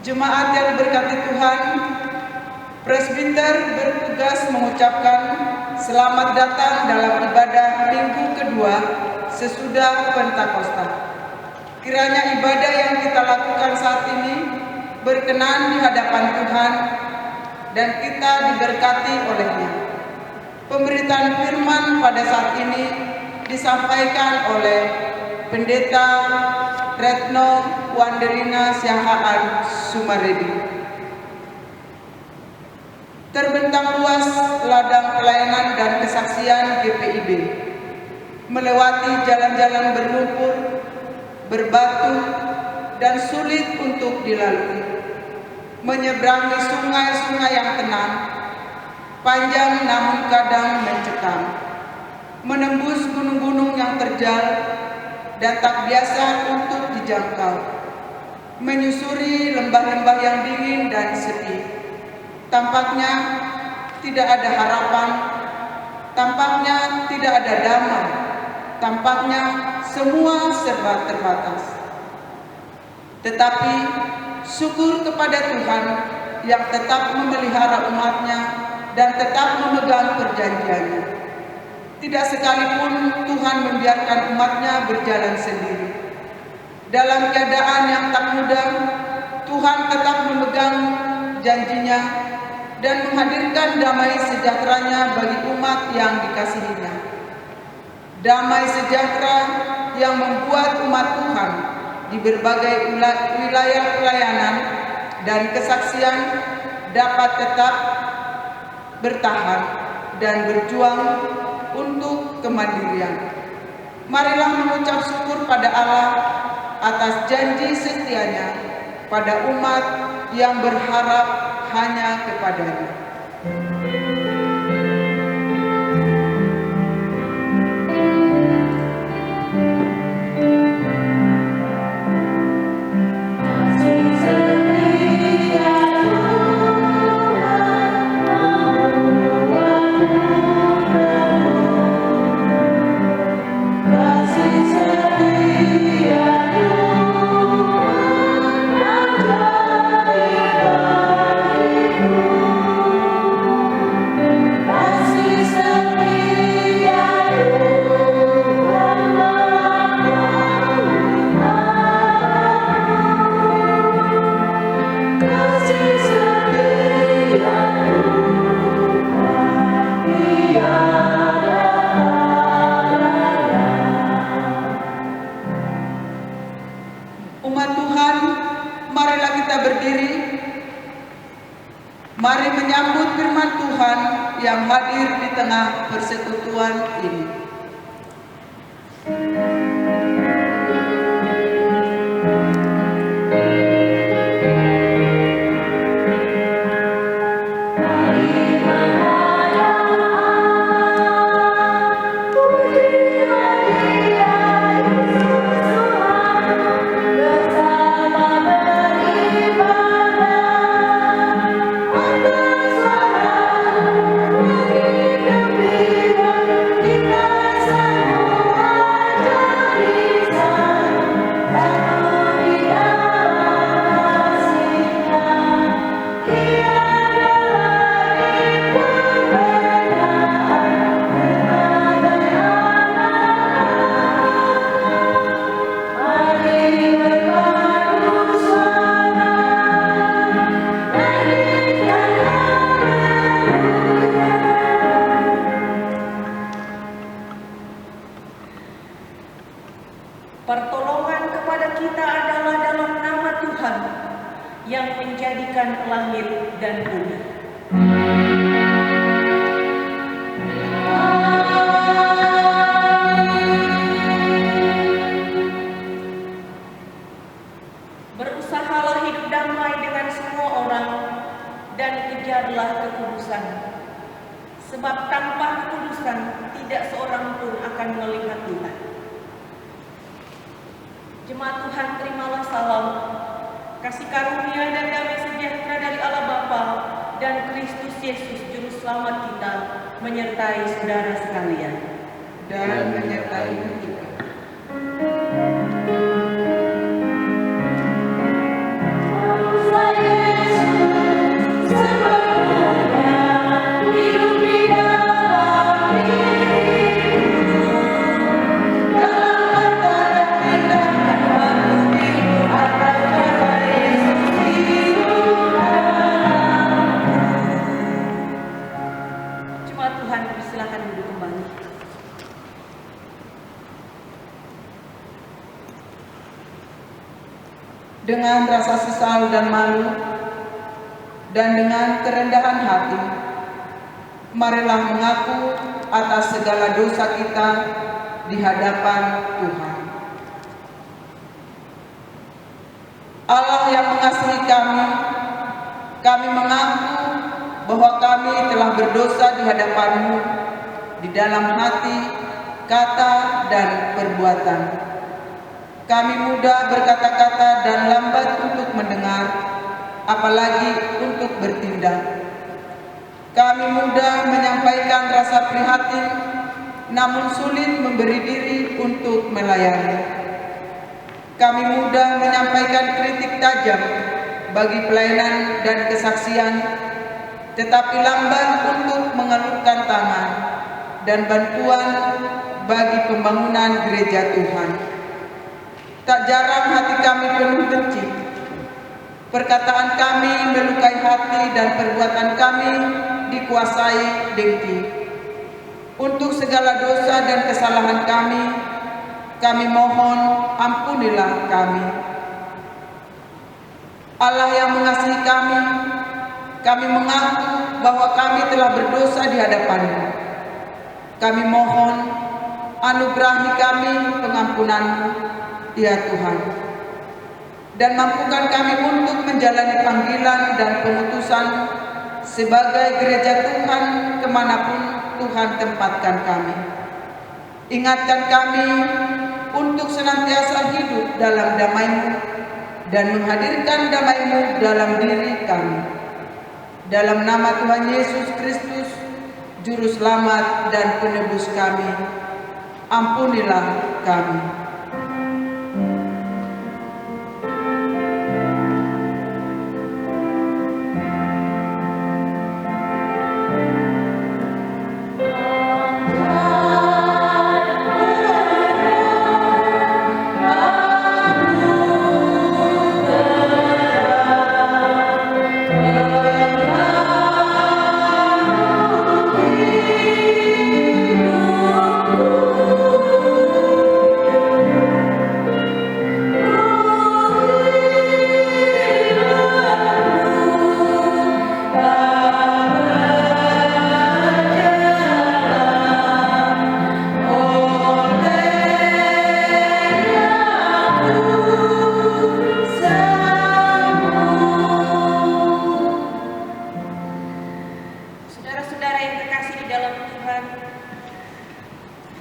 Jemaat yang diberkati Tuhan, presbiter bertugas mengucapkan selamat datang dalam ibadah minggu kedua sesudah Pentakosta. Kiranya ibadah yang kita lakukan saat ini berkenan di hadapan Tuhan dan kita diberkati olehnya. Pemberitaan firman pada saat ini disampaikan oleh Pendeta Retno Wanderina Siahaan Sumaredi. Terbentang luas ladang pelayanan dan kesaksian GPIB, melewati jalan-jalan berlumpur, berbatu, dan sulit untuk dilalui, menyeberangi sungai-sungai yang tenang, panjang namun kadang mencekam, menembus gunung-gunung yang terjal dan tak biasa untuk dijangkau, menyusuri lembah-lembah yang dingin dan sepi. Tampaknya tidak ada harapan, tampaknya tidak ada damai, tampaknya semua serba terbatas. Tetapi syukur kepada Tuhan yang tetap memelihara umatnya dan tetap memegang perjanjiannya. Tidak sekalipun Tuhan membiarkan umatnya berjalan sendiri. Dalam keadaan yang tak mudah, Tuhan tetap memegang janjinya dan menghadirkan damai sejahteranya bagi umat yang dikasihinya. Damai sejahtera yang membuat umat Tuhan di berbagai wilayah pelayanan dan kesaksian dapat tetap bertahan dan berjuang untuk kemandirian. Marilah mengucap syukur pada Allah atas janji setianya pada umat yang berharap hanya kepadanya. Umat Tuhan, marilah kita berdiri. Mari menyambut firman Tuhan yang hadir di tengah persekutuan ini. Pertolongan kepada kita adalah dalam nama Tuhan yang menjadikan langit dan bumi. Berusahalah hidup damai dengan semua orang dan kejarlah kekudusan, sebab tanpa kekudusan tidak seorang pun akan melihat Tuhan. Jemaat Tuhan, terimalah salam, kasih karunia dan damai sejahtera dari Allah Bapa dan Kristus Yesus Juru Selamat kita menyertai saudara sekalian. Dan menyertai juga. Saya dengan rasa sesal dan malu, dan dengan kerendahan hati, marilah mengaku atas segala dosa kita di hadapan Tuhan. Allah yang mengasihi kami mengaku bahwa kami telah berdosa di hadapan-Mu di dalam hati, kata, dan perbuatan. Kami mudah berkata-kata dan lambat untuk mendengar, apalagi untuk bertindak. Kami mudah menyampaikan rasa prihatin, namun sulit memberi diri untuk melayani. Kami mudah menyampaikan kritik tajam bagi pelayanan dan kesaksian, tetapi lambat untuk mengalurkan tangan dan bantuan bagi pembangunan gereja Tuhan. Tak jarang hati kami penuh benci, perkataan kami melukai hati, dan perbuatan kami dikuasai dengki. Untuk segala dosa dan kesalahan kami mohon ampunilah kami. Allah yang mengasihi kami mengaku bahwa kami telah berdosa di hadapan-Mu. Kami mohon anugerahi kami pengampunan-Mu, ya Tuhan, dan mampukan kami untuk menjalani panggilan dan pengutusan sebagai gereja Tuhan kemanapun Tuhan tempatkan kami. Ingatkan kami untuk senantiasa hidup dalam damai-Mu dan menghadirkan damai-Mu dalam diri kami. Dalam nama Tuhan Yesus Kristus, Juru Selamat dan Penebus kami, ampunilah kami.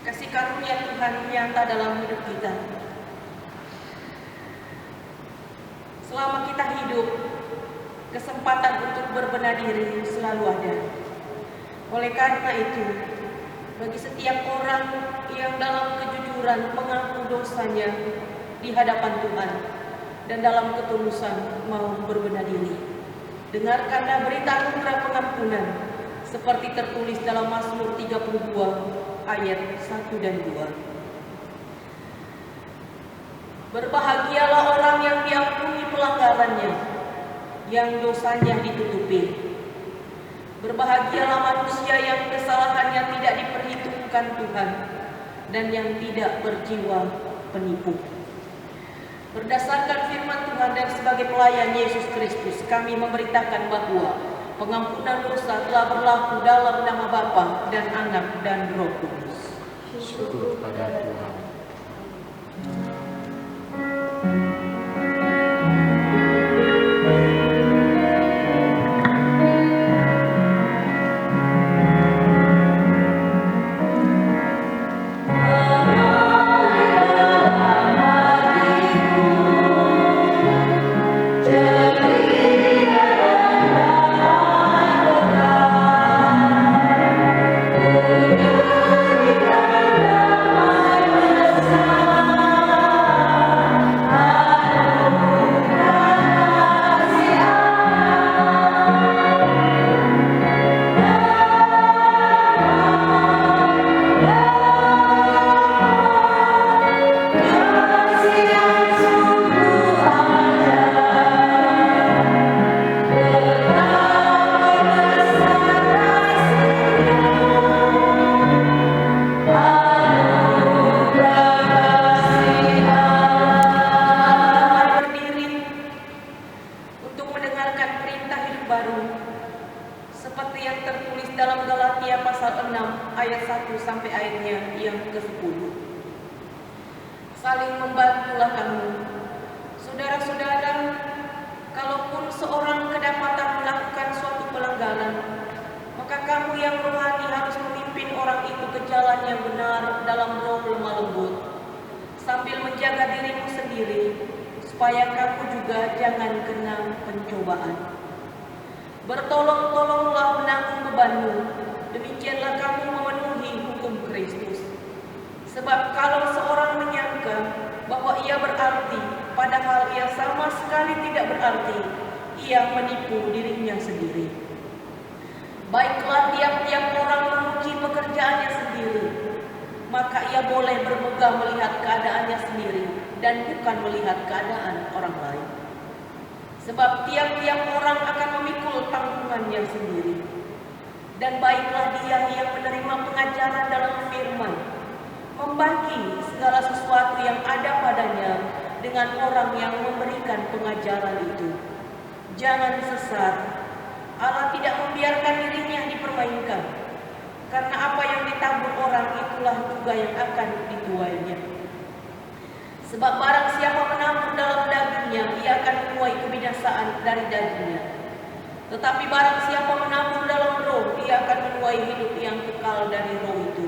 Kasih karunia Tuhan nyata dalam hidup kita. Selama kita hidup, kesempatan untuk berbenah diri selalu ada. Oleh karena itu, bagi setiap orang yang dalam kejujuran mengaku dosanya di hadapan Tuhan dan dalam ketulusan mau berbenah diri, dengarkanlah berita anugerah pengampunan seperti tertulis dalam Mazmur 32 ayat 1 dan 2. Berbahagialah orang yang diampuni pelanggarannya, yang dosanya ditutupi. Berbahagialah manusia yang kesalahannya tidak diperhitungkan Tuhan dan yang tidak berjiwa penipu. Berdasarkan firman Tuhan dan sebagai pelayan Yesus Kristus, kami memberitakan bahwa pengampunan dosa telah berlaku dalam nama Bapa dan Anak dan Roh Kudus. Syukur pada Tuhan. Thank you. saling membantulah kamu. Saudara-saudara, kalaupun seorang kedapatan melakukan suatu pelanggaran, maka kamu yang rohani harus memimpin orang itu ke jalan yang benar dalam roh lemah lembut, sambil menjaga dirimu sendiri, supaya kamu juga jangan kena pencobaan. Bertolong-tolonglah menanggung bebanmu, demikianlah kamu memenuhi hukum Kristus. Sebab kalau seorang menyangka bahwa ia berarti, padahal ia sama sekali tidak berarti, ia menipu dirinya sendiri. Baiklah tiap-tiap orang memuji pekerjaannya sendiri, maka ia boleh bermegah melihat keadaannya sendiri dan bukan melihat keadaan orang lain. Sebab tiap-tiap orang akan memikul tanggungannya sendiri. Dan baiklah dia yang menerima pengajaran dalam firman, membagi segala sesuatu yang ada padanya dengan orang yang memberikan pengajaran itu. Jangan sesat. Allah tidak membiarkan dirinya dipermainkan, karena apa yang ditabur orang itulah juga yang akan dituainya. Sebab barang siapa menabur dalam dagingnya, ia akan menuai kebinasaan dari dagingnya. Tetapi barang siapa menabur dalam roh, ia akan menuai hidup yang kekal dari roh itu.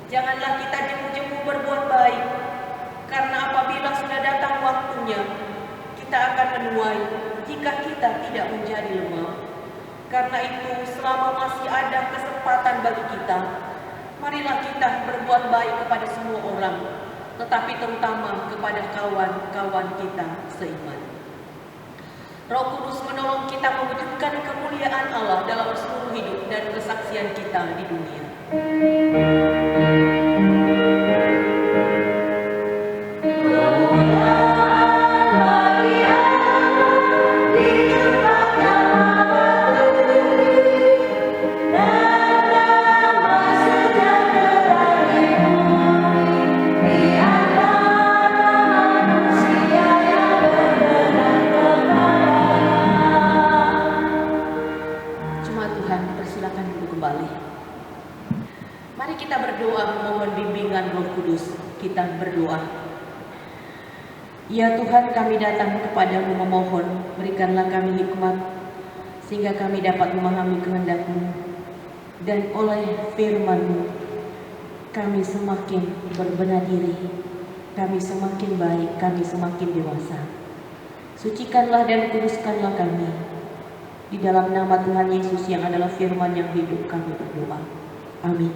Janganlah kita jemu-jemu berbuat baik, karena apabila sudah datang waktunya, kita akan menuai jika kita tidak menjadi lemah. Karena itu, selama masih ada kesempatan bagi kita, marilah kita berbuat baik kepada semua orang, tetapi terutama kepada kawan-kawan kita seiman. Roh Kudus menolong kita mewujudkan kemuliaan Allah dalam seluruh hidup dan kesaksian kita di dunia. Kita berdoa. Ya Tuhan, kami datang kepadamu memohon, berikanlah kami hikmat, sehingga kami dapat memahami kehendak-Mu, dan oleh firman-Mu, kami semakin berbenah diri, kami semakin baik, kami semakin dewasa. Sucikanlah dan kuduskanlah kami, di dalam nama Tuhan Yesus yang adalah firman yang hidup kami berdoa. Amin.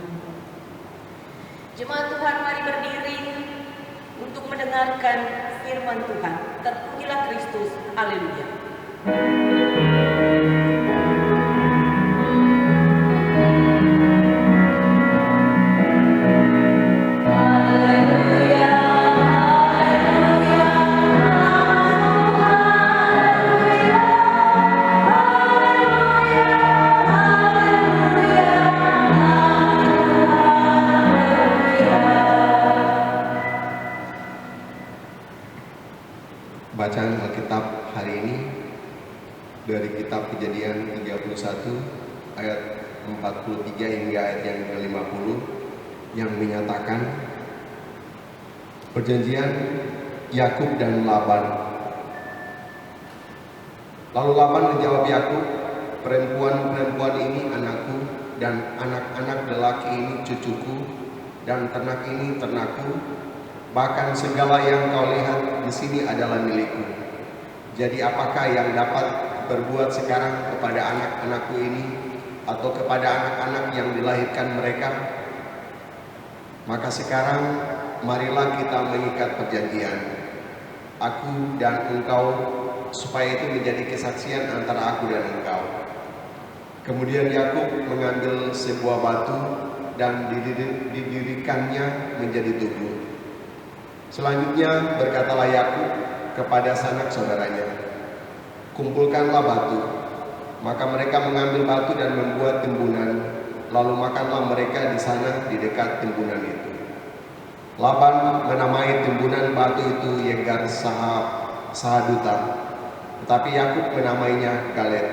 Jemaat Tuhan, mari berdiri untuk mendengarkan firman Tuhan. Terpujilah Kristus. Haleluya. Bacaan Alkitab hari ini dari kitab Kejadian 31 ayat 43 hingga ayat yang ke-50 yang menyatakan perjanjian Yakub dan Laban. Lalu Laban menjawab Yakub, perempuan-perempuan ini anakku dan anak-anak lelaki ini cucuku dan ternak ini ternakku. Bahkan segala yang kau lihat di sini adalah milikku. Jadi apakah yang dapat berbuat sekarang kepada anak-anakku ini atau kepada anak-anak yang dilahirkan mereka? Maka sekarang marilah kita mengikat perjanjian, aku dan engkau, supaya itu menjadi kesaksian antara aku dan engkau. Kemudian Yakub mengambil sebuah batu dan didirikannya menjadi tubuh. Selanjutnya berkatalah Yakub kepada sanak saudaranya, kumpulkanlah batu. Maka mereka mengambil batu dan membuat timbunan, lalu makanlah mereka di sana di dekat timbunan itu. Laban menamai timbunan batu itu Yegar Sahaduta, tetapi Yakub menamainya Galed.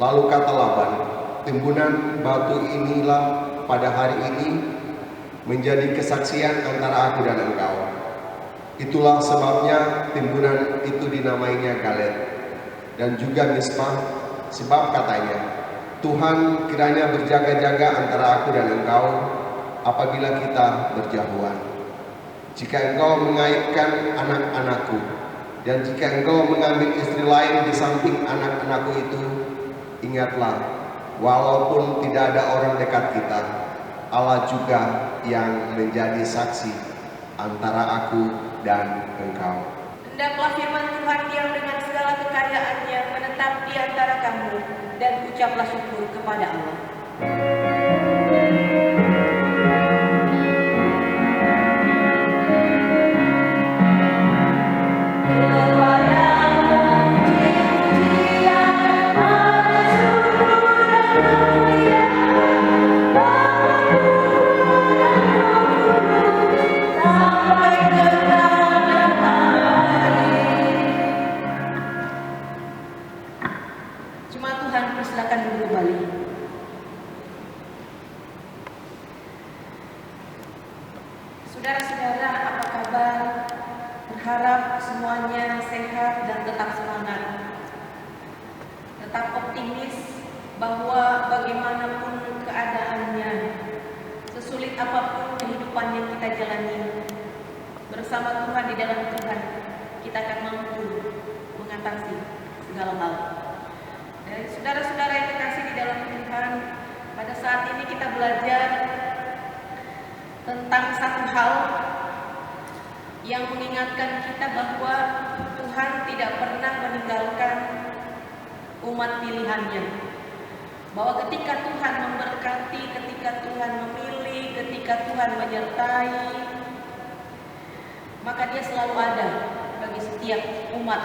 Lalu kata Laban, timbunan batu inilah pada hari ini menjadi kesaksian antara aku dan engkau. Itulah sebabnya timbunan itu dinamainya Galed dan juga Mispa, sebab katanya, Tuhan kiranya berjaga-jaga antara aku dan engkau apabila kita berjauhan. Jika engkau mengaibkan anak-anakku, dan jika engkau mengambil istri lain di samping anak-anakku itu, ingatlah, walaupun tidak ada orang dekat kita, Allah juga yang menjadi saksi antara aku dan engkau. Hendaklah firman Tuhan diam dengan segala kekayaannya menetap di antara kamu, dan ucaplah syukur kepada Allah. Jemaat Tuhan, persilakan duduk kembali. Saudara-saudara, apa kabar? Berharap semuanya sehat dan tetap semangat. Tetap optimis bahwa bagaimanapun keadaannya, sesulit apapun kehidupan yang kita jalani, bersama Tuhan di dalam Tuhan, kita akan mampu mengatasi segala hal. Dan saudara-saudara yang terkasih di dalam Tuhan, pada saat ini kita belajar tentang satu hal yang mengingatkan kita bahwa Tuhan tidak pernah meninggalkan umat pilihannya. Bahwa ketika Tuhan memberkati, ketika Tuhan memilih, ketika Tuhan menyertai, maka Dia selalu ada bagi setiap umat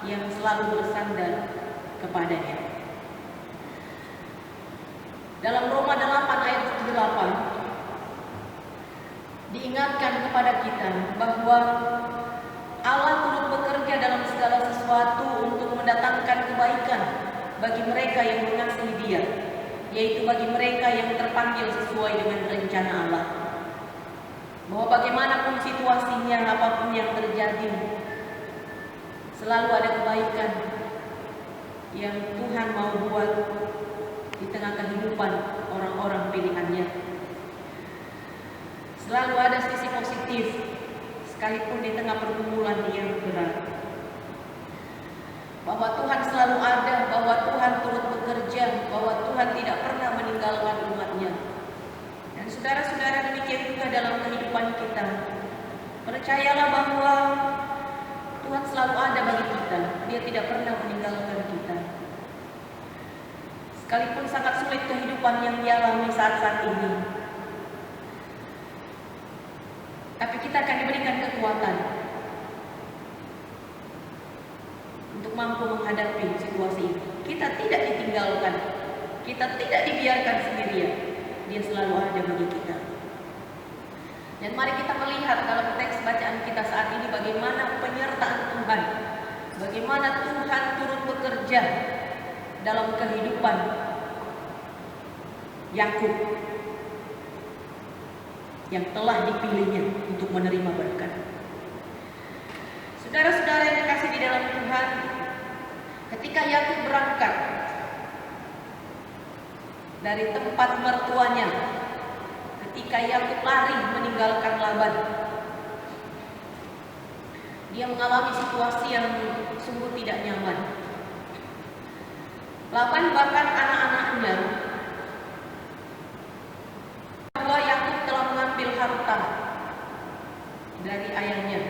yang selalu bersandar kepadanya. Dalam Roma 8 ayat 8 diingatkan kepada kita bahwa Allah turut bekerja dalam segala sesuatu untuk mendatangkan kebaikan bagi mereka yang mengasihi Dia, yaitu bagi mereka yang terpanggil sesuai dengan rencana Allah. Bahwa bagaimanapun situasinya, apapun yang terjadi, selalu ada kebaikan yang Tuhan mau buat di tengah kehidupan orang-orang pilihannya. Selalu ada sisi positif, sekalipun di tengah pergumulan yang berat. Bahwa Tuhan selalu ada, bahwa Tuhan turut bekerja, bahwa Tuhan tidak pernah meninggalkan umatnya. Dan saudara-saudara, demikian juga dalam kehidupan kita. Percayalah bahwa Tuhan selalu ada bagi kita. Dia tidak pernah meninggalkan kita. Sekalipun sangat sulit kehidupan yang dialami saat-saat ini, tapi kita akan diberikan kekuatan untuk mampu menghadapi situasi ini. Kita tidak ditinggalkan, kita tidak dibiarkan sendirian. Dia selalu ada bagi kita. Dan mari kita melihat dalam teks bacaan kita saat ini bagaimana penyertaan Tuhan, bagaimana Tuhan turut bekerja dalam kehidupan Yakub yang telah dipilihnya untuk menerima berkat. Saudara-saudara yang dikasih di dalam Tuhan, ketika Yakub berangkat dari tempat mertuanya, ketika Yakub lari meninggalkan Laban, dia mengalami situasi yang sungguh tidak nyaman. Laban bahkan anak-anaknya bahwa Yakub telah mengambil harta dari ayahnya,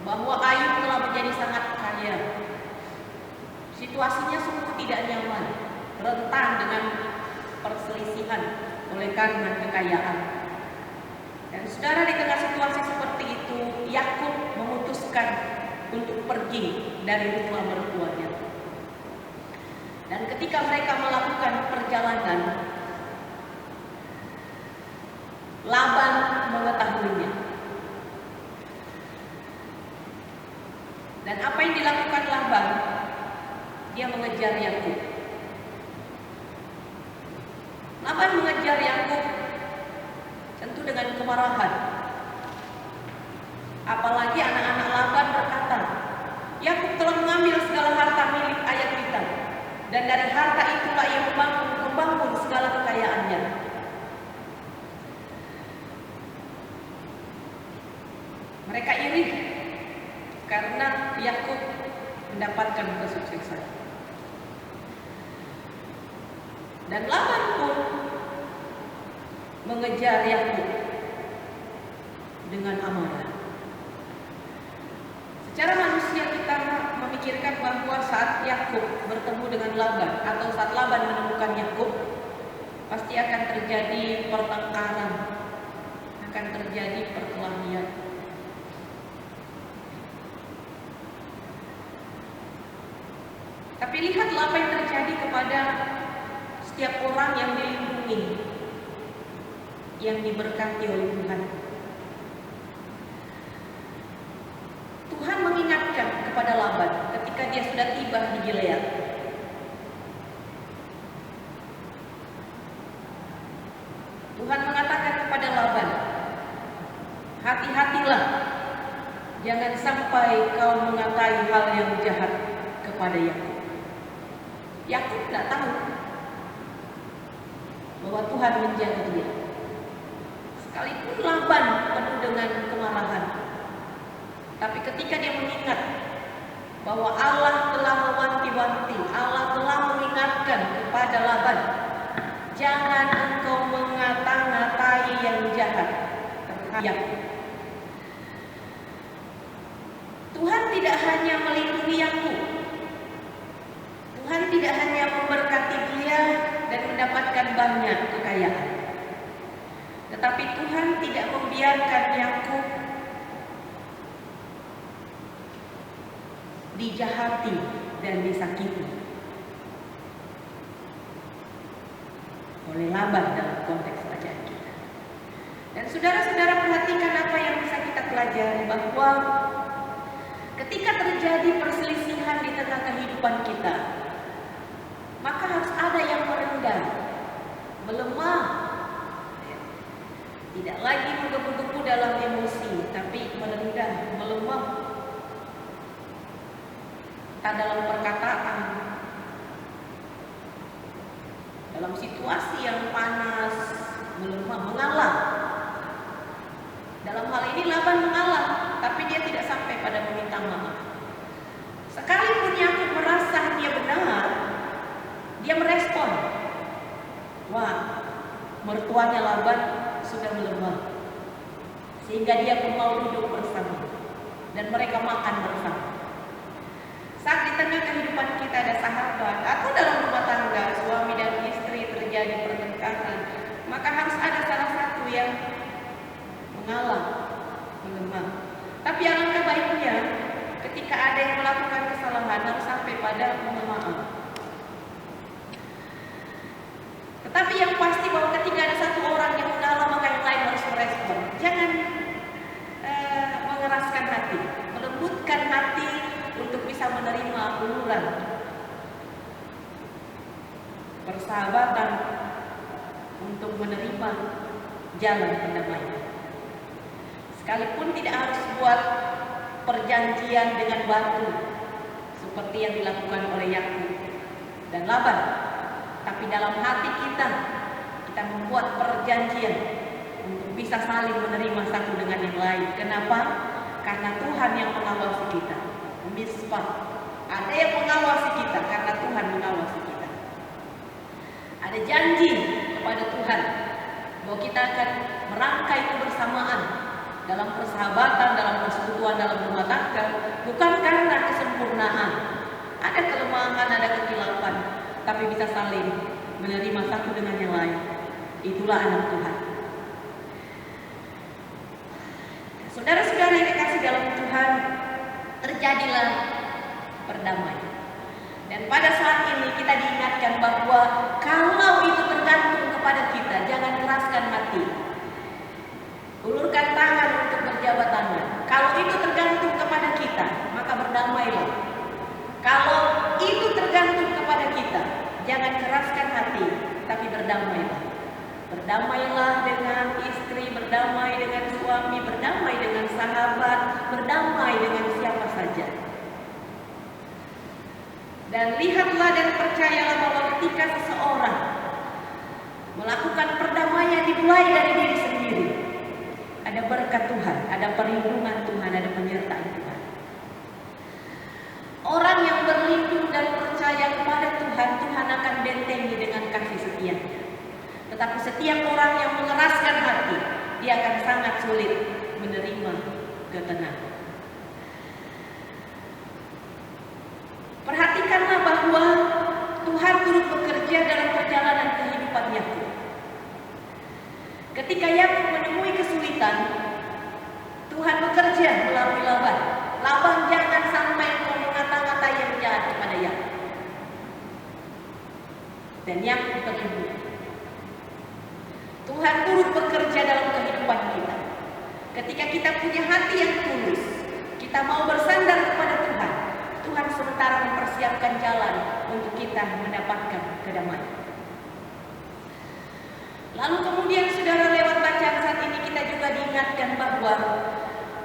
bahwa Ayub telah menjadi sangat kaya. Situasinya sungguh tidak nyaman, rentan dengan perselisihan oleh karena kekayaan. Dan saudara, di tengah situasi seperti itu, Yakub memutuskan untuk pergi dari rumah mertuanya. Dan ketika mereka melakukan perjalanan, Laban mengetahuinya. Dan apa yang dilakukan Laban? Dia mengejar Yakub. Laban mengejar Yakub tentu dengan kemarahan. Apalagi anak-anak Laban berkata, Yakub telah mengambil segala harta milik ayah kita, dan dari harta itulah ia membangun segala kekayaannya. Mereka iri karena Yakub mendapatkan kesuksesan. Dan Laban pun mengejar Yakub dengan amarah. Secara manusia kita memikirkan bahwa saat Yakub bertemu dengan Laban atau saat Laban menemukan Yakub, pasti akan terjadi pertengkaran, akan terjadi perkelahian. Tapi lihatlah apa yang terjadi kepada setiap orang yang dilindungi, yang diberkati oleh Tuhan. Tuhan mengingatkan kepada Laban ketika dia sudah tiba di Gilead. Tuhan mengatakan kepada Laban, hati-hatilah, jangan sampai kau mengatai hal yang jahat kepada Yakub. Yakub tidak tahu bahwa Tuhan menjaga dia. Sekalipun Laban penuh dengan kemarahan, tapi ketika dia mengingat bahwa Allah telah mewanti-wanti, Allah telah mengingatkan kepada Laban, jangan engkau mengata-ngatai yang jahat terhadap Yakub. Tuhan tidak hanya melindungi Yakub, Tuhan tidak hanya memberkati dia dan mendapatkan banyak kekayaan, tetapi Tuhan tidak membiarkan Yakub dijahati dan disakiti oleh Laban dalam konteks bacaan kita. Dan saudara-saudara perhatikan apa yang bisa kita pelajari, bahwa ketika terjadi perselisihan di tengah kehidupan kita, maka harus ada yang merendah, melemah, tidak lagi menggebu-gebu dalam emosi, tapi merendah, melemah. Entah dalam perkataan, dalam situasi yang panas, melemah, mengalah. Dalam hal ini Laban mengalah, tapi dia tidak sampai pada meminta maaf. Sekalipun Yakub merasa dia benar, dia merespon, wah, mertuanya Laban sudah melemah, sehingga dia pun mau duduk bersama dan mereka makan bersama. Saat di tengah kehidupan kita ada sahabat atau dalam rumah tangga suami dan istri terjadi pertengkaran, maka harus ada salah satu yang mengalah, melemah. Tapi alangkah baiknya ketika ada yang melakukan kesalahan harus sampai pada mohon maaf. Tetapi yang pasti bahwa ketika ada satu orang yang mengalah, maka yang lain harus merespon. Jangan mengeraskan hati, melembutkan hati untuk bisa menerima uluran persahabatan, untuk menerima jalan pendamaian. Sekalipun tidak harus buat perjanjian dengan batu seperti yang dilakukan oleh Yakub dan Laban, tapi dalam hati kita membuat perjanjian untuk bisa saling menerima satu dengan yang lain. Kenapa? Karena Tuhan yang mengawasi kita. Misbah, ada yang mengawasi kita karena Tuhan mengawasi kita. Ada janji kepada Tuhan bahwa kita akan merangkai kebersamaan dalam persahabatan, dalam persekutuan, dalam rumah tangga, bukan karena kesempurnaan. Ada kelemahan, ada kekilapan, tapi bisa saling menerima satu dengan yang lain. Itulah anak Tuhan. Saudara-saudara yang dikasih dalam Tuhan, terjadilah perdamaian. Dan pada saat ini kita diingatkan bahwa kalau itu tergantung kepada kita, jangan keraskan hati. Ulurkan tangan untuk berjabat tangan. Kalau itu tergantung kepada kita, maka berdamailah. Kalau itu tergantung kepada kita, jangan keraskan hati, tapi berdamailah. Berdamailah dengan istri, berdamai dengan suami, berdamai dengan sahabat, berdamai dengan siapa saja. Dan lihatlah dan percayalah bahwa ketika seseorang melakukan perdamaian dimulai dari diri sendiri, ada berkat Tuhan, ada perlindungan Tuhan, ada penyertaan Tuhan. Orang yang berlindung dan percaya kepada Tuhan, Tuhan akan bentengi dengan kasih setia-Nya. Tetapi setiap orang yang mengeraskan hati, dia akan sangat sulit menerima ketenangan. Perhatikanlah bahwa Tuhan turut bekerja dalam perjalanan kehidupan Yakub. Ketika Yakub menemui kesulitan, Tuhan bekerja melalui Laban. Laban, jangan sampai kau mengata-ngata yang jahat kepada Yakub. Dan Yakub terlindung. Tuhan turut bekerja dalam kehidupan kita. Ketika kita punya hati yang tulus, kita mau bersandar kepada Tuhan, Tuhan sementara mempersiapkan jalan untuk kita mendapatkan kedamaian. Lalu kemudian saudara, lewat bacaan saat ini kita juga diingatkan bahwa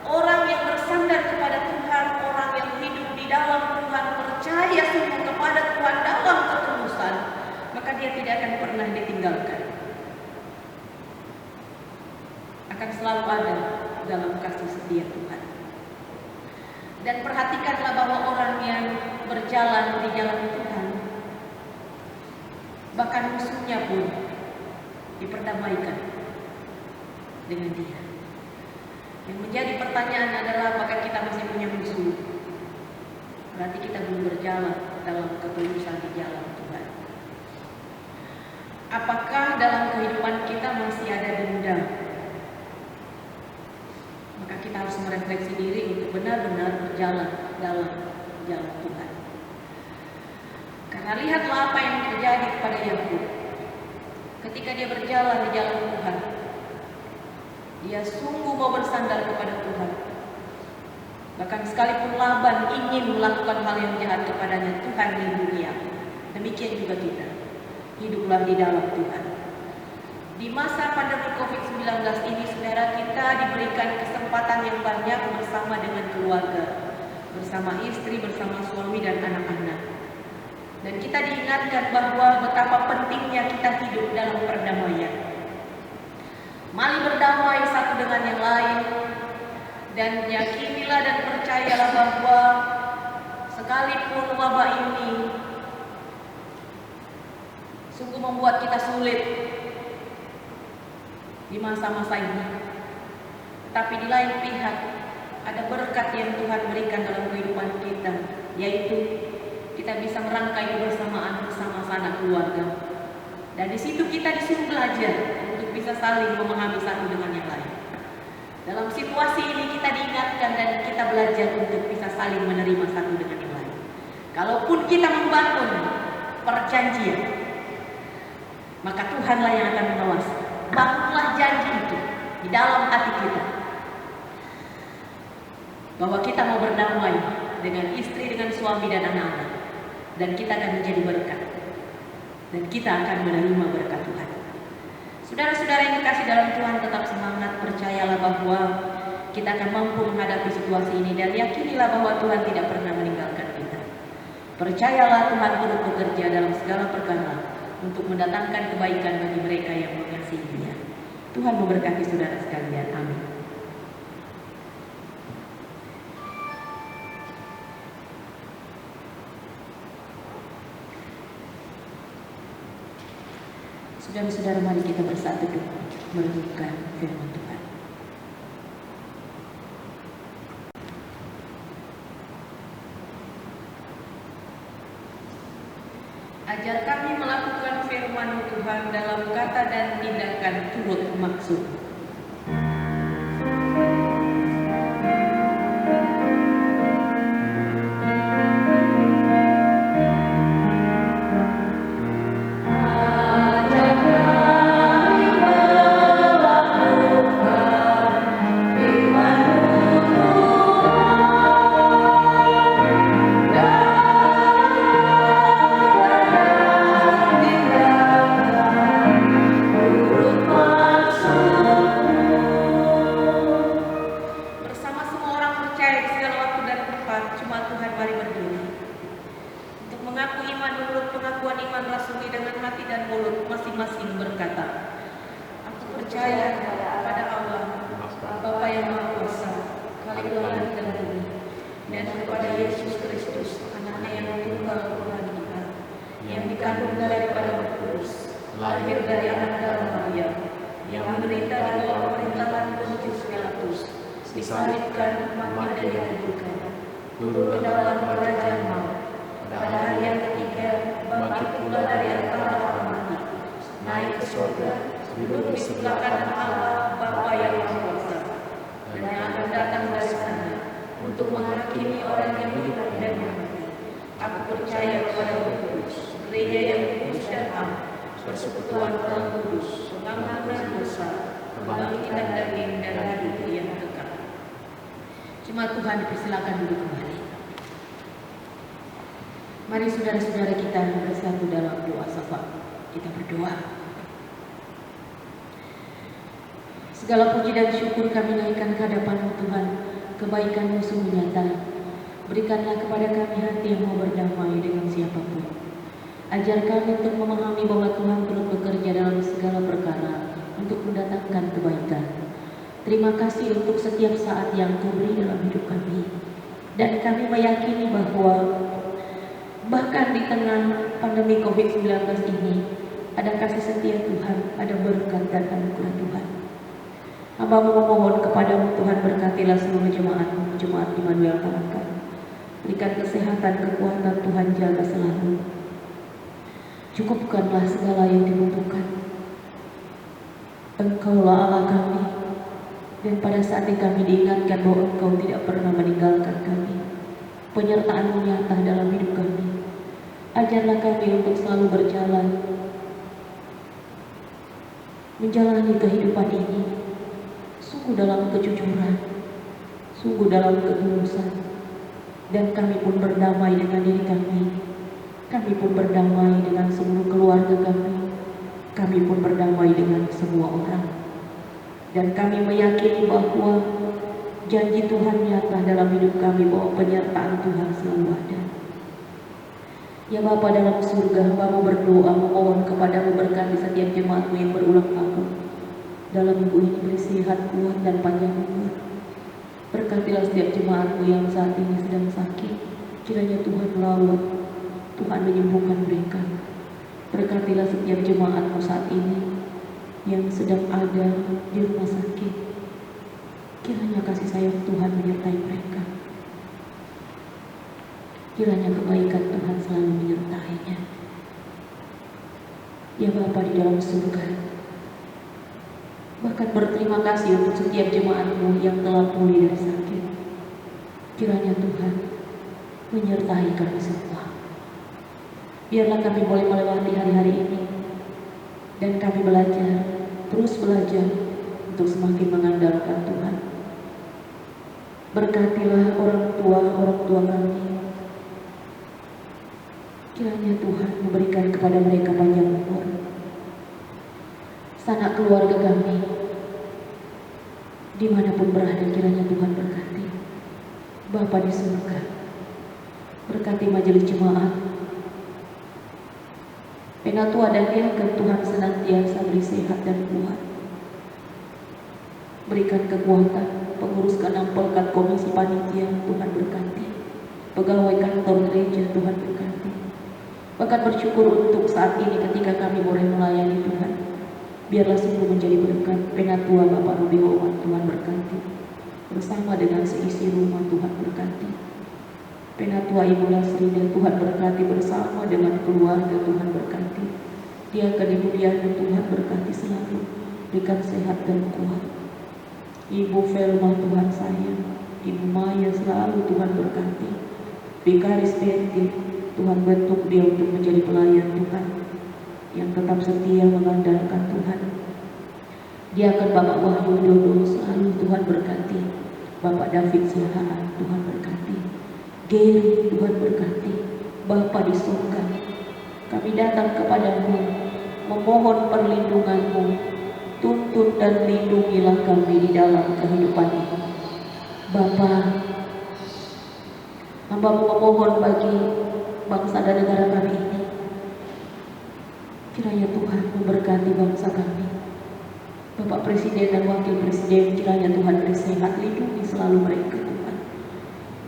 orang yang bersandar kepada Tuhan, orang yang hidup di dalam Tuhan, percaya sungguh kepada Tuhan dalam ketulusan, maka dia tidak akan pernah ditinggalkan. Akan selalu ada dalam kasih setia Tuhan. Dan perhatikanlah bahwa orang yang berjalan di jalan Tuhan, bahkan musuhnya pun diperdamaikan dengan dia. Yang menjadi pertanyaan adalah apakah kita masih punya musuh? Berarti kita belum berjalan dalam ketulusan di jalan Tuhan. Apakah dalam kehidupan kita masih ada dendam? Maka kita harus merefleksi diri untuk benar-benar berjalan dalam jalan Tuhan. Karena lihatlah apa yang terjadi kepada Yakub. Ketika dia berjalan di jalan Tuhan, dia sungguh mau bersandar kepada Tuhan. Bahkan sekalipun Laban ingin melakukan hal yang jahat kepadanya, Tuhan lindungi Yakub. Demikian juga kita, hiduplah di dalam Tuhan. Di masa pandemi COVID-19 ini, saudara, kita diberikan kesempatan yang banyak bersama dengan keluarga, bersama istri, bersama suami dan anak-anak. Dan kita diingatkan bahwa betapa pentingnya kita hidup dalam perdamaian. Mari berdamai satu dengan yang lain, dan yakinilah dan percayalah bahwa sekalipun wabah ini sungguh membuat kita sulit di masa-masa ini, tapi di lain pihak ada berkat yang Tuhan berikan dalam kehidupan kita, yaitu kita bisa merangkai kebersamaan bersama sanak keluarga. Dan di situ kita disuruh belajar untuk bisa saling memahami satu dengan yang lain. Dalam situasi ini kita diingatkan dan kita belajar untuk bisa saling menerima satu dengan yang lain. Kalaupun kita membangun perjanjian, maka Tuhanlah yang akan mengawasi. Bangunlah janji itu di dalam hati kita, bahwa kita mau berdamai dengan istri, dengan suami dan anak-anak, dan kita akan menjadi berkat, dan kita akan menerima berkat Tuhan. Saudara-saudara yang dikasih dalam Tuhan, tetap semangat, percayalah bahwa kita akan mampu menghadapi situasi ini, dan yakinilah bahwa Tuhan tidak pernah meninggalkan kita. Percayalah Tuhan turut bekerja dalam segala perkara untuk mendatangkan kebaikan bagi mereka yang mengasihi Dia. Tuhan memberkati saudara sekalian. Amin. Saudara-saudara, mari kita bersatu merenungkan firman Tuhan. Ajar kami melakukan firman Tuhan dalam kata dan tindakan turut maksud. Good hati dan mulut masing-masing berkata, "Aku percaya kepada Allah, Bapa yang Maha Kuasa, Khalik langit dan bumi, dan kepada Yesus Kristus, Anaknya yang tunggal Tuhan kita, yang dikandung daripada Roh Kudus, lahir dari anak darah Maria, yang menderita di bawah pemerintahan Pontius Pilatus, disalibkan, mati dan dikuburkan, turun ke dalam kerajaan maut, pada hari yang ketiga bangkit pula dari antara orang mati, naik ke surga, duduk di sebelah kanan Allah Bapa yang Maha Kuasa, dan yang akan datang dari sana untuk menghakimi orang yang hidup dan yang mati. Aku percaya kepada Roh Kudus, gereja yang kudus dan am, persekutuan orang kudus, pengampunan dosa, kebangkitan daging dan hidup yang kekal." Jemaat Tuhan dipersilakan duduk kembali. Mari saudara-saudara kita bersatu dalam doa syafaat. Kita berdoa. Segala puji dan syukur kami naikkan ke hadapan-Mu Tuhan. Kebaikan-Mu sungguh nyata. Berikanlah kepada kami hati yang mau berdamai dengan siapapun. Ajar kami untuk memahami bahwa Tuhan turut bekerja dalam segala perkara untuk mendatangkan kebaikan. Terima kasih untuk setiap saat yang Kau beri dalam hidup kami. Dan kami meyakini bahwa bahkan di tengah pandemi COVID-19 ini, ada kasih setia Tuhan, ada berkat dan anugerah Tuhan. Hamba memohon kepadamu Tuhan, berkatilah seluruh jemaat-Mu, Jemaat Immanuel Tarakan. Berikan kesehatan, kekuatan Tuhan, jaga selalu. Cukupkanlah segala yang dibutuhkan. Engkaulah Allah kami, dan pada saat ini kami diingatkan bahwa Engkau tidak pernah meninggalkan kami. Penyertaan-Mu nyata dalam hidup kami. Ajarlah kami untuk selalu berjalan, menjalani kehidupan ini sungguh dalam kejujuran, sungguh dalam ketulusan, dan kami pun berdamai dengan diri kami. Kami pun berdamai dengan seluruh keluarga kami pun berdamai dengan semua orang. Dan kami meyakini bahwa janji Tuhan nyata dalam hidup kami, bahwa penyertaan Tuhan selalu ada. Ya Bapa dalam surga, Hamba berdoa memohon kepadamu berkati setiap jemaat-Mu yang berulang tahun. Dalam minggu ini beri sehat, kuat, dan panjang umur. Berkatilah setiap jemaat-Mu yang saat ini sedang sakit. Kiranya Tuhan merawat, Tuhan menyembuhkan mereka. Berkatilah setiap jemaat-Mu saat ini yang sedang ada di rumah sakit. Kiranya kasih sayang Tuhan menyertai mereka. Kiranya kebaikan Tuhan selalu menyertainya. Ya Bapa di dalam surga, bahkan berterima kasih untuk setiap jemaat-Mu yang telah pulih dari sakit. Kiranya Tuhan menyertai kami semua. Biarlah kami boleh melewati hari-hari ini, dan kami terus belajar untuk semakin mengandalkan Tuhan. Berkatilah orang tua kami. Kiranya Tuhan memberikan kepada mereka panjang umur. Sanak keluarga kami, dimanapun berada, kiranya Tuhan berkati. Bapa di surga, berkati majelis jemaat, penatua dan diaken, Tuhan senantiasa beri sehat dan kuat. Berikan kekuatan pengurus ke-6 Pelkat Komisi Panitia, Tuhan berkati. Pegawai kantor gereja, Tuhan berkati. Bahkan bersyukur untuk saat ini ketika kami boleh melayani Tuhan. Biarlah sungguh menjadi berkat. Penatua Bapak Ruby Oman, Tuhan berkati. Bersama dengan seisi rumah, Tuhan berkati. Penatua Ibu Lasrida, Tuhan berkati bersama dengan keluarga, Tuhan berkati. Diaken Ibu Diana, Tuhan berkati selalu. Berikan sehat dan kuat. Ibu Velma, Tuhan sayang. Ibu Maya selalu Tuhan berkati. Vikaris Betty, Tuhan bentuk dia untuk menjadi pelayan Tuhan yang tetap setia mengandalkan Tuhan. Diaken Bapak Wahyu Dodo selalu Tuhan berkati. Bapak David Siahaan, Tuhan berkati. Geri, Tuhan berkati. Bapa di surga, kami datang kepadamu memohon perlindungan-Mu. Tuntun dan lindungilah kami di dalam kehidupan ini. Bapa, Hamba memohon bagi bangsa dan negara kami ini. Kiranya Tuhan memberkati bangsa kami. Bapak Presiden dan Wakil Presiden, kiranya Tuhan beri sehat, lindungi selalu mereka Tuhan.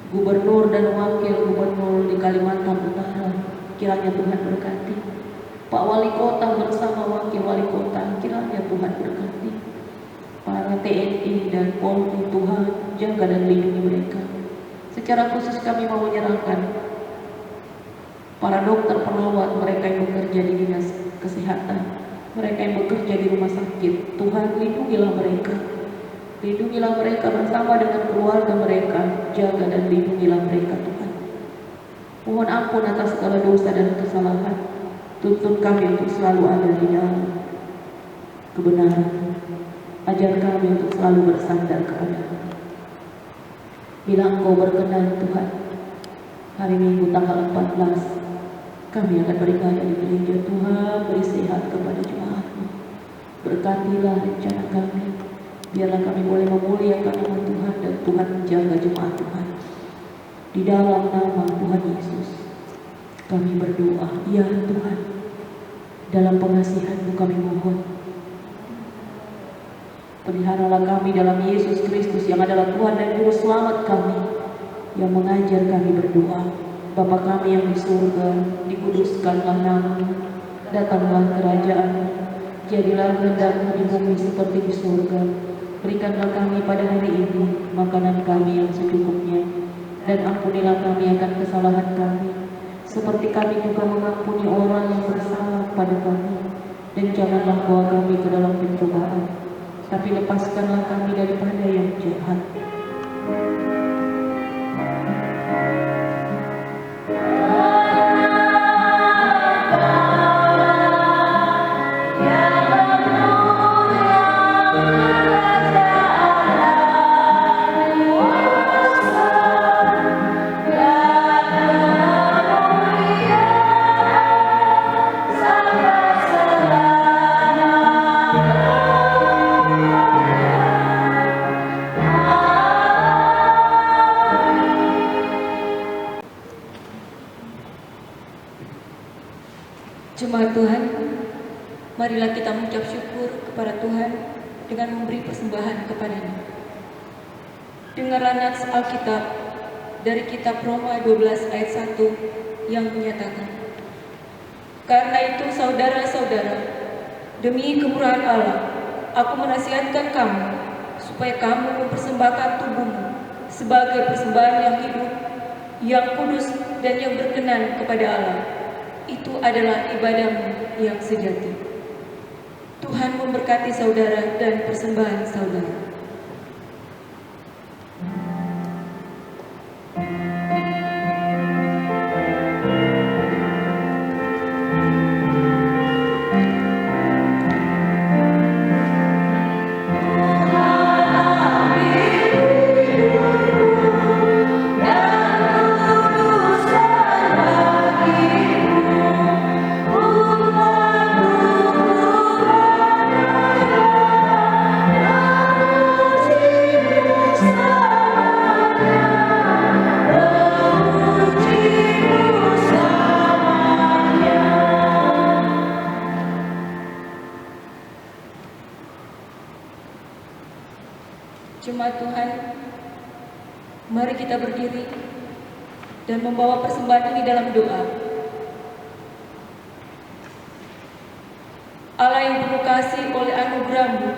Gubernur dan Wakil Gubernur di Kalimantan Utara, kiranya Tuhan berkati. Pak Wali Kota bersama Wakil Wali Kota, kiranya Tuhan berkati. Para TNI dan Polri, Tuhan jaga dan lindungi mereka. Secara khusus kami mau menyerahkan para dokter perawat, mereka yang bekerja di dinas kesehatan, mereka yang bekerja di rumah sakit. Tuhan lindungilah mereka. Lindungilah mereka bersama dengan keluarga mereka. Jaga dan lindungilah mereka Tuhan. Mohon ampun atas segala dosa dan kesalahan. Tuntun kami untuk selalu ada di dalam kebenaran. Ajar kami untuk selalu bersandar kepada-Mu. Bila Engkau berkenan Tuhan, hari Minggu tanggal 14 kami akan beribadah di gereja. Tuhan beri sehat kepada jemaat-Mu. Berkatilah rencana kami. Biarlah kami boleh memuliakan nama Tuhan dan Tuhan menjaga jemaat Tuhan. Di dalam nama Tuhan Yesus kami berdoa. Ya Tuhan, dalam pengasihan-Mu kami mohon, peliharalah kami dalam Yesus Kristus yang adalah Tuhan dan Juru Selamat kami, yang mengajar kami berdoa. Bapa kami yang di surga, dikuduskanlah nama-Mu, datanglah kerajaan-Mu, jadilah kehendak-Mu di bumi seperti di surga. Berikanlah kami pada hari ini makanan kami yang secukupnya, dan ampunilah kami akan kesalahan kami, seperti kami juga mengampuni orang yang bersalah pada kami. Dan janganlah bawa kami ke dalam pencobaan, tapi lepaskanlah kami daripada yang jahat. Jemaat Tuhan, marilah kita mengucap syukur kepada Tuhan dengan memberi persembahan kepada-Nya. Dengarlah nats Alkitab dari kitab Roma 12 ayat 1 yang menyatakan, karena itu saudara-saudara, demi kemurahan Allah, aku menasihatkan kamu supaya kamu mempersembahkan tubuhmu sebagai persembahan yang hidup, yang kudus dan yang berkenan kepada Allah. Itu adalah ibadahmu yang sejati. Tuhan memberkati saudara dan persembahan saudara. Jemaat Tuhan, mari kita berdiri dan membawa persembahan ini dalam doa. Allah yang penuh kasih, oleh anugerah-Mu,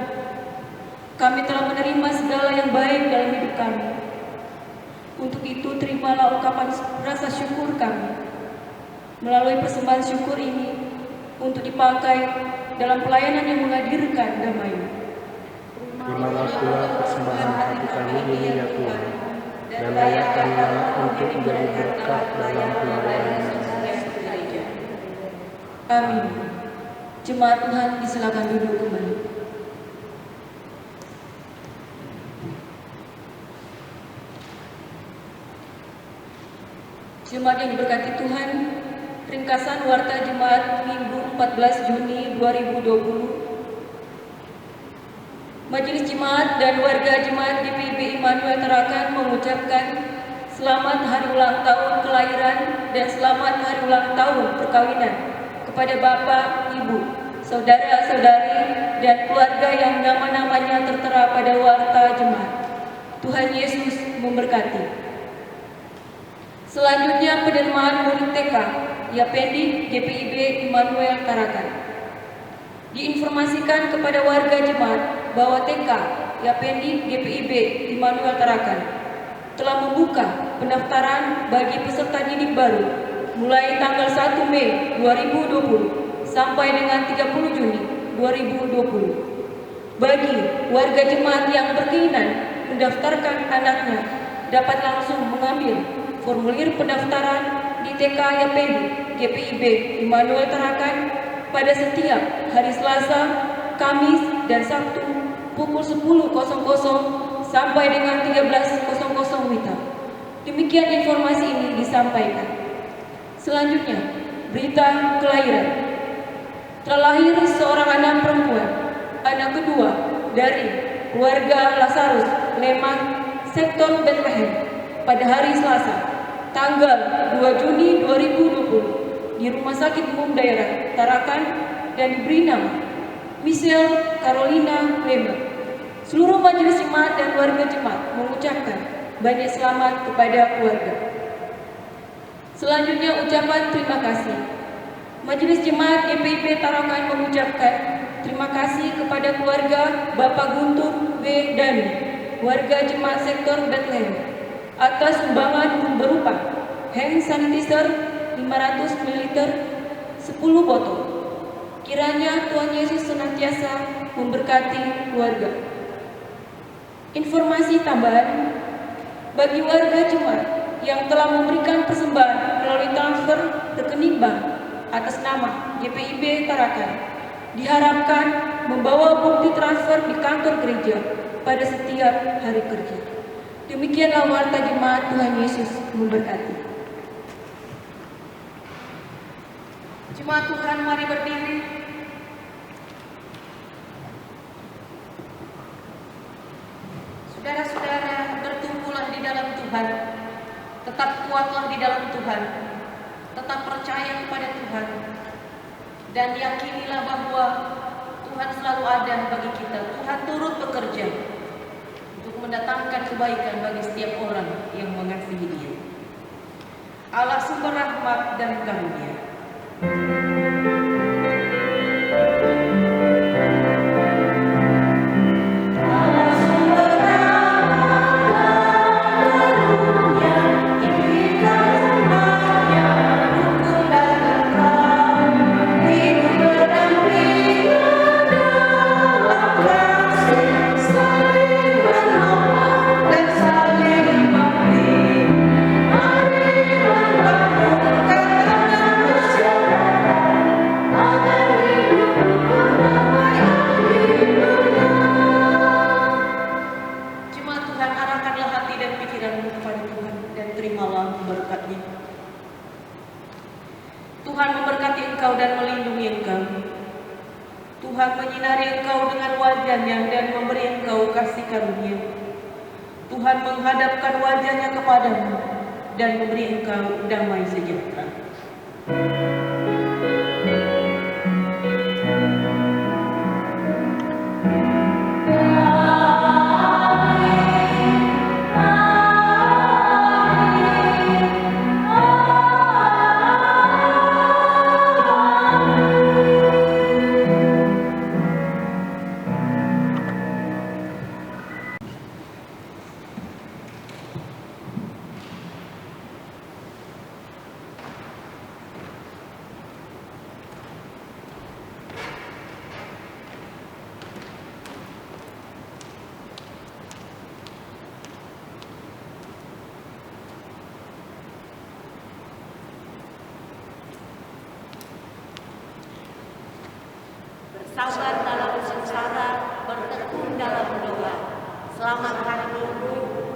kami telah menerima segala yang baik dalam hidup kami. Untuk itu, terimalah ungkapan rasa syukur kami. Melalui persembahan syukur ini, untuk dipakai dalam pelayanan yang menghadirkan damai. Terimalah pula persembahan hati kami ini ya Tuhan, dan layakkanlah untuk menjadi berkat dalam pelayanan. Amin. Jemaat Tuhan, disilakan duduk kembali. Jemaat yang diberkati Tuhan, ringkasan warta jemaat Minggu 14 Juni 2020. Majelis Jemaat dan warga Jemaat GPIB Immanuel Tarakan mengucapkan selamat hari ulang tahun kelahiran dan selamat hari ulang tahun perkawinan kepada Bapak, Ibu, saudara-saudari, dan keluarga yang nama-namanya tertera pada warta jemaat. Tuhan Yesus memberkati. Selanjutnya penerimaan murid TK Yapendi GPIB Immanuel Tarakan. Diinformasikan kepada warga jemaat bahwa TK Yapendi GPIB Immanuel Tarakan telah membuka pendaftaran bagi peserta didik baru mulai tanggal 1 Mei 2020 sampai dengan 30 Juni 2020. Bagi warga jemaat yang berkeinginan mendaftarkan anaknya dapat langsung mengambil formulir pendaftaran di TK Yapendi GPIB Immanuel Tarakan pada setiap hari Selasa, Kamis, dan Sabtu pukul 10.00 sampai dengan 13.00 WITA. Demikian informasi ini disampaikan. Selanjutnya, berita kelahiran. Telah lahir seorang anak perempuan, anak kedua dari keluarga Lazarus Leman, sektor Bethlehem, pada hari Selasa, tanggal 2 Juni 2020 di Rumah Sakit Umum Daerah Tarakan dan diberi nama Michelle Carolina Leman. Seluruh majelis jemaat dan warga jemaat mengucapkan banyak selamat kepada keluarga. Selanjutnya ucapan terima kasih. Majelis Jemaat GPIB Tarakan mengucapkan terima kasih kepada keluarga Bapak Guntur B. Dani, warga jemaat sektor Bethlehem, atas sumbangan berupa hand sanitizer 500 ml 10 botol. Kiranya Tuhan Yesus senantiasa memberkati keluarga. Informasi tambahan bagi warga jemaat yang telah memberikan persembahan melalui transfer rekening bank atas nama GPIB Tarakan diharapkan membawa bukti transfer di kantor gereja pada setiap hari kerja. Demikianlah warta jemaat. Tuhan Yesus memberkati. Jemaat Tuhan, mari berdiri. Saudara-saudara, bertumbuhlah di dalam Tuhan. Tetap kuatlah di dalam Tuhan. Tetap percaya kepada Tuhan. Dan yakinilah bahwa Tuhan selalu ada bagi kita. Tuhan turut bekerja untuk mendatangkan kebaikan bagi setiap orang yang mengasihi Dia. Allah sumber rahmat dan karunia. Tuhan memberkati engkau dan melindungi engkau. Tuhan menyinari engkau dengan wajah-Nya dan memberi engkau kasih karunia. Tuhan menghadapkan wajah-Nya kepadamu dan memberi engkau damai sejahtera. Bersabar dalam sengsara, bertekun dalam doa. Selamat hari Minggu,